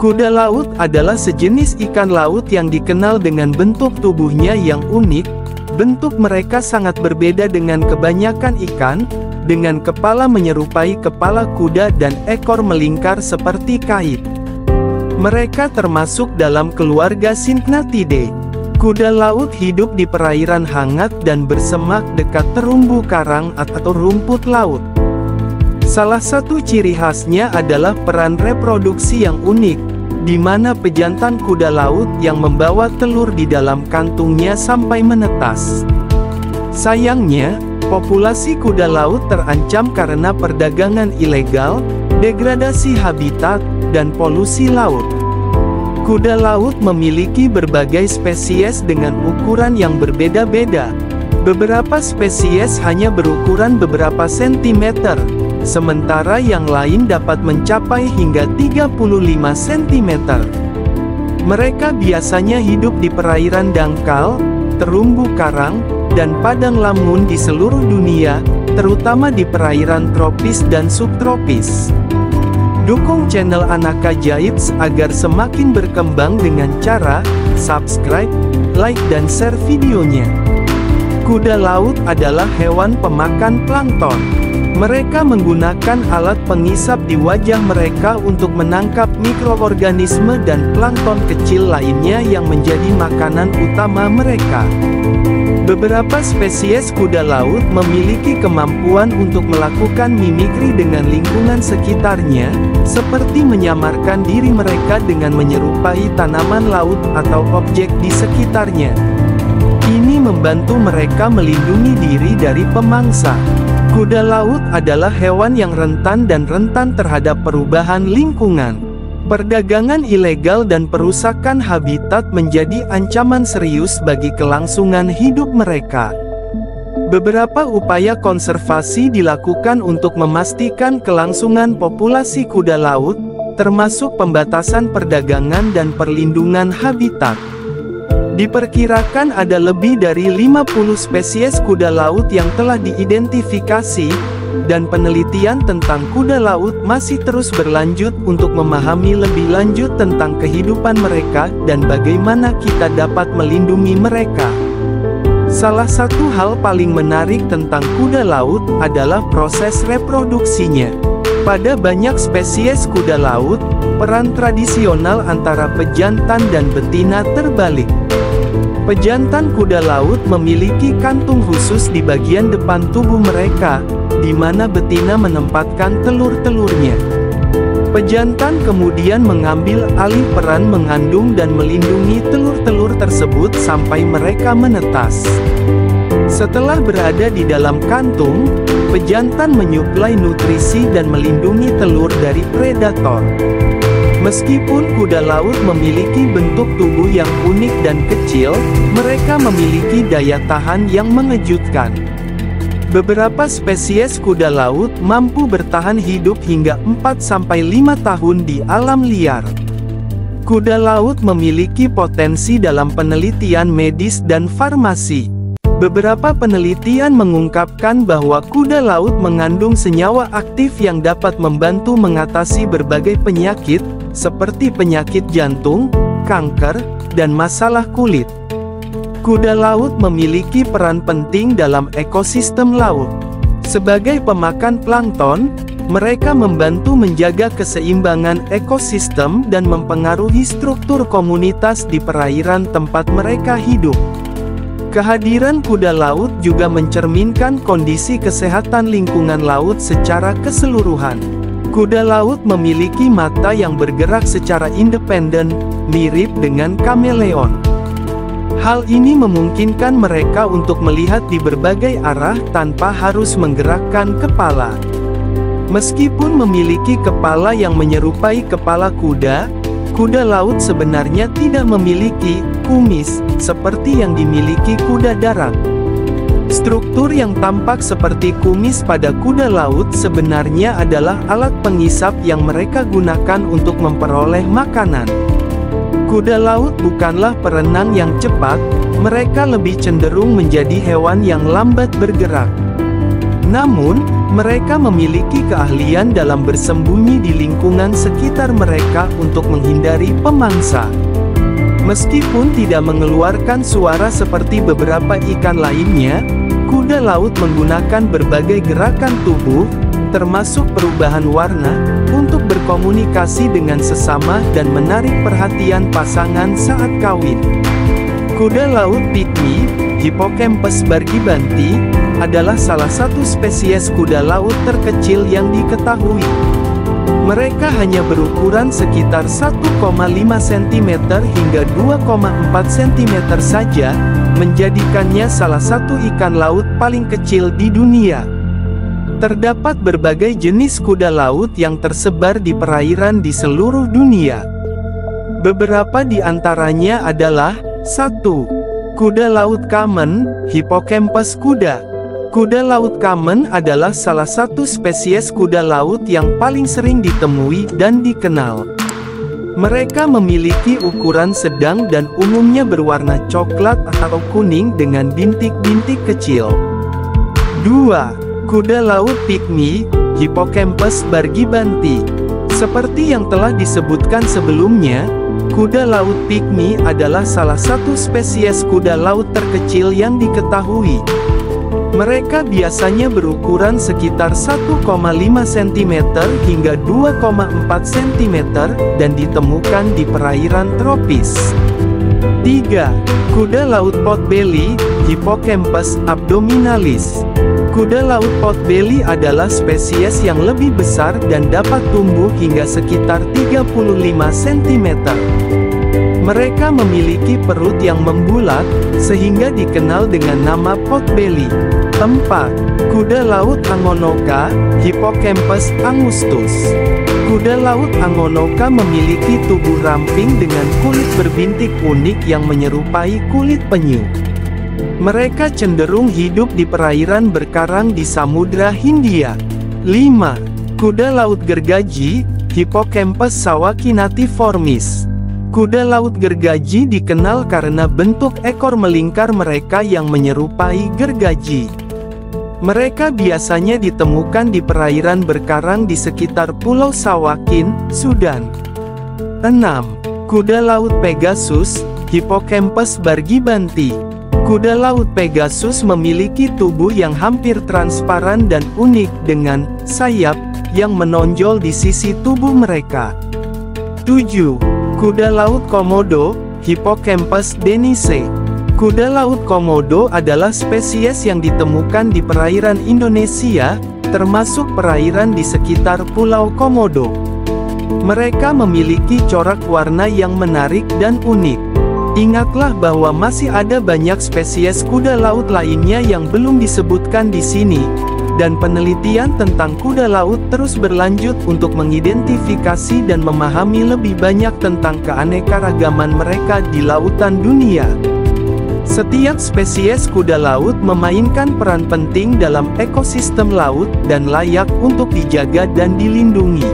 Kuda laut adalah sejenis ikan laut yang dikenal dengan bentuk tubuhnya yang unik. Bentuk mereka sangat berbeda dengan kebanyakan ikan, dengan kepala menyerupai kepala kuda dan ekor melingkar seperti kait. Mereka termasuk dalam keluarga Syngnathidae. Kuda laut hidup di perairan hangat dan bersemak dekat terumbu karang atau rumput laut. Salah satu ciri khasnya adalah peran reproduksi yang unik, di mana pejantan kuda laut yang membawa telur di dalam kantungnya sampai menetas. Sayangnya, populasi kuda laut terancam karena perdagangan ilegal, degradasi habitat, dan polusi laut. Kuda laut memiliki berbagai spesies dengan ukuran yang berbeda-beda. Beberapa spesies hanya berukuran beberapa sentimeter, sementara yang lain dapat mencapai hingga 35 cm. Mereka biasanya hidup di perairan dangkal, terumbu karang, dan padang lamun di seluruh dunia, terutama di perairan tropis dan subtropis. Dukung channel Anak Ajaib agar semakin berkembang dengan cara subscribe, like dan share videonya. Kuda laut adalah hewan pemakan plankton. Mereka menggunakan alat pengisap di wajah mereka untuk menangkap mikroorganisme dan plankton kecil lainnya yang menjadi makanan utama mereka. Beberapa spesies kuda laut memiliki kemampuan untuk melakukan mimikri dengan lingkungan sekitarnya, seperti menyamarkan diri mereka dengan menyerupai tanaman laut atau objek di sekitarnya. Ini membantu mereka melindungi diri dari pemangsa. Kuda laut adalah hewan yang rentan terhadap perubahan lingkungan. Perdagangan ilegal dan perusakan habitat menjadi ancaman serius bagi kelangsungan hidup mereka. Beberapa upaya konservasi dilakukan untuk memastikan kelangsungan populasi kuda laut, termasuk pembatasan perdagangan dan perlindungan habitat. Diperkirakan ada lebih dari 50 spesies kuda laut yang telah diidentifikasi, dan penelitian tentang kuda laut masih terus berlanjut untuk memahami lebih lanjut tentang kehidupan mereka dan bagaimana kita dapat melindungi mereka. Salah satu hal paling menarik tentang kuda laut adalah proses reproduksinya. Pada banyak spesies kuda laut, peran tradisional antara pejantan dan betina terbalik. Pejantan kuda laut memiliki kantung khusus di bagian depan tubuh mereka, di mana betina menempatkan telur-telurnya. Pejantan kemudian mengambil alih peran mengandung dan melindungi telur-telur tersebut sampai mereka menetas. Setelah berada di dalam kantung, pejantan menyuplai nutrisi dan melindungi telur dari predator. Meskipun kuda laut memiliki bentuk tubuh yang unik dan kecil, mereka memiliki daya tahan yang mengejutkan. Beberapa spesies kuda laut mampu bertahan hidup hingga 4-5 tahun di alam liar. Kuda laut memiliki potensi dalam penelitian medis dan farmasi. Beberapa penelitian mengungkapkan bahwa kuda laut mengandung senyawa aktif yang dapat membantu mengatasi berbagai penyakit, seperti penyakit jantung, kanker, dan masalah kulit. Kuda laut memiliki peran penting dalam ekosistem laut. Sebagai pemakan plankton, mereka membantu menjaga keseimbangan ekosistem dan mempengaruhi struktur komunitas di perairan tempat mereka hidup. Kehadiran kuda laut juga mencerminkan kondisi kesehatan lingkungan laut secara keseluruhan. Kuda laut memiliki mata yang bergerak secara independen, mirip dengan kameleon. Hal ini memungkinkan mereka untuk melihat di berbagai arah tanpa harus menggerakkan kepala. Meskipun memiliki kepala yang menyerupai kepala kuda, kuda laut sebenarnya tidak memiliki kumis, seperti yang dimiliki kuda darat. Struktur yang tampak seperti kumis pada kuda laut sebenarnya adalah alat pengisap yang mereka gunakan untuk memperoleh makanan. Kuda laut bukanlah perenang yang cepat, mereka lebih cenderung menjadi hewan yang lambat bergerak. Namun, Mereka memiliki keahlian dalam bersembunyi di lingkungan sekitar mereka untuk menghindari pemangsa. Meskipun tidak mengeluarkan suara seperti beberapa ikan lainnya, kuda laut menggunakan berbagai gerakan tubuh, termasuk perubahan warna, untuk berkomunikasi dengan sesama dan menarik perhatian pasangan saat kawin. Kuda laut pygmy, Hippocampus bargibanti, adalah salah satu spesies kuda laut terkecil yang diketahui. Mereka hanya berukuran sekitar 1,5 cm hingga 2,4 cm saja, menjadikannya salah satu ikan laut paling kecil di dunia. Terdapat berbagai jenis kuda laut yang tersebar di perairan di seluruh dunia. Beberapa di antaranya adalah 1. Kuda laut common, Hippocampus kuda. Kuda laut common adalah salah satu spesies kuda laut yang paling sering ditemui dan dikenal. Mereka memiliki ukuran sedang dan umumnya berwarna coklat atau kuning dengan bintik-bintik kecil. 2. Kuda laut pygmy, Hippocampus bargibanti. Seperti yang telah disebutkan sebelumnya, kuda laut pygmy adalah salah satu spesies kuda laut terkecil yang diketahui. Mereka biasanya berukuran sekitar 1,5 cm hingga 2,4 cm dan ditemukan di perairan tropis. 3. Kuda laut potbelly, Hippocampus abdominalis. Kuda laut potbelly adalah spesies yang lebih besar dan dapat tumbuh hingga sekitar 35 cm. Mereka memiliki perut yang membulat, sehingga dikenal dengan nama potbelly. 4. Kuda laut angonoka, Hippocampus angustus. Kuda laut angonoka memiliki tubuh ramping dengan kulit berbintik unik yang menyerupai kulit penyu. Mereka cenderung hidup di perairan berkarang di Samudra Hindia. 5. Kuda laut gergaji, Hippocampus sawakinatiformis. Kuda laut gergaji dikenal karena bentuk ekor melingkar mereka yang menyerupai gergaji. Mereka biasanya ditemukan di perairan berkarang di sekitar Pulau Sawakin, Sudan. 6. Kuda laut Pegasus, Hippocampus bargibanti. Kuda laut Pegasus memiliki tubuh yang hampir transparan dan unik dengan sayap yang menonjol di sisi tubuh mereka. 7. Kuda laut Komodo, Hippocampus denise. Kuda laut Komodo adalah spesies yang ditemukan di perairan Indonesia, termasuk perairan di sekitar Pulau Komodo. Mereka memiliki corak warna yang menarik dan unik. Ingatlah bahwa masih ada banyak spesies kuda laut lainnya yang belum disebutkan di sini, dan penelitian tentang kuda laut terus berlanjut untuk mengidentifikasi dan memahami lebih banyak tentang keanekaragaman mereka di lautan dunia. Setiap spesies kuda laut memainkan peran penting dalam ekosistem laut dan layak untuk dijaga dan dilindungi.